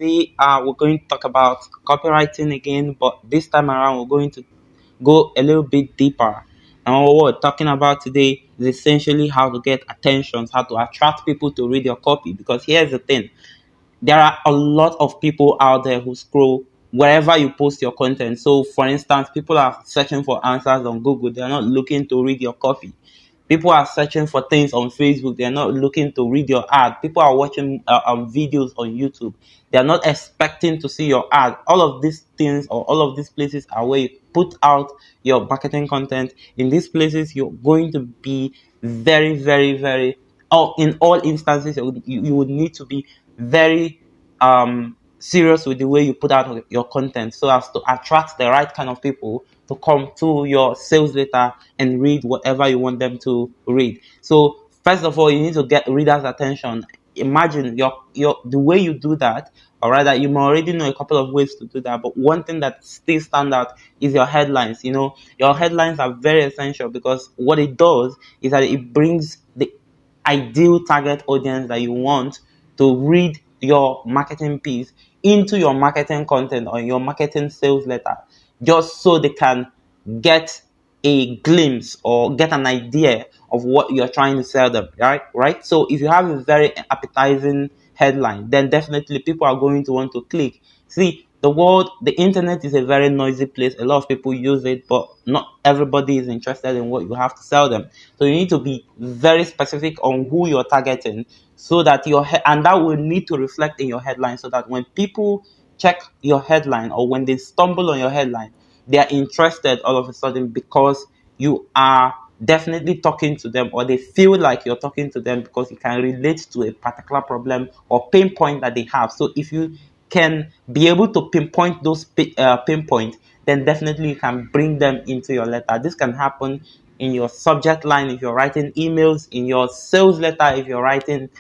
today we're going to talk about copywriting again, but this time around we're going to go a little bit deeper. And what we're talking about today is essentially how to get attention, how to attract people to read your copy. Because here's the thing, there are a lot of people out there who scroll wherever you post your content. So, for instance, people are searching for answers on Google, they're not looking to read your copy. People are searching for things on Facebook. They're not looking to read your ad. People are watching videos on YouTube. They're not expecting to see your ad. All of these things or all of these places are where you put out your marketing content. In these places, you're going to be very, very, very, in all instances, you would need to be very serious with the way you put out your content so as to attract the right kind of people to come to your sales letter and read whatever you want them to read. So first of all, you need to get readers' attention. Imagine the way you do that, or rather, you may already know a couple of ways to do that. But one thing that still stands out is your headlines. Your headlines are very essential because what it does is that it brings the ideal target audience that you want to read your marketing piece into your marketing content or your marketing sales letter, just so they can get a glimpse or get an idea of what you're trying to sell them, right? So if you have a very appetizing headline, then definitely people are going to want to click. See, the internet is a very noisy place. A lot of people use it, but not everybody is interested in what you have to sell them. So you need to be very specific on who you're targeting, so that and that will need to reflect in your headline, so that when people check your headline or when they stumble on your headline, they are interested all of a sudden because you are definitely talking to them, or they feel like you're talking to them because you can relate to a particular problem or pain point that they have. So if you can be able to pinpoint those pain points, then definitely you can bring them into your letter. This can happen in your subject line if you're writing emails, in your sales letter if you're writing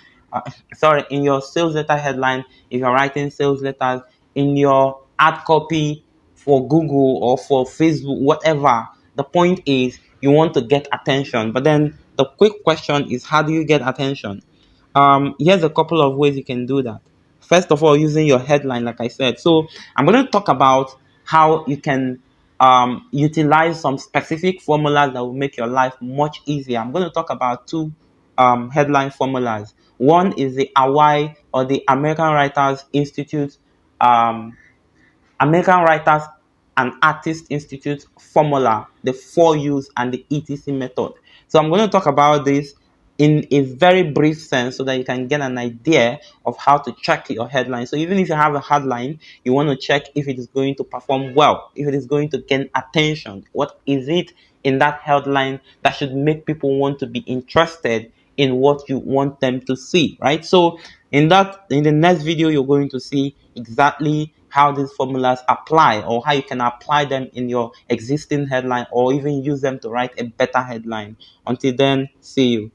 in your sales letter headline if you're writing sales letters, in your ad copy for Google or for Facebook, whatever. The point is you want to get attention. But then the quick question is, how do you get attention? Here's a couple of ways you can do that. First of all, using your headline, like I said. So I'm going to talk about how you can utilize some specific formulas that will make your life much easier. I'm going to talk about two headline formulas. One is the AWAI, or the American Writers Institute, American Writers and Artists Institute formula, the 4Us and the ETC method. So I'm going to talk about this in a very brief sense so that you can get an idea of how to check your headline. So even if you have a headline, you want to check if it is going to perform well, if it is going to gain attention. What is it in that headline that should make people want to be interested in what you want them to see, right? So in the next video, you're going to see exactly how these formulas apply, or how you can apply them in your existing headline, or even use them to write a better headline. Until then, see you.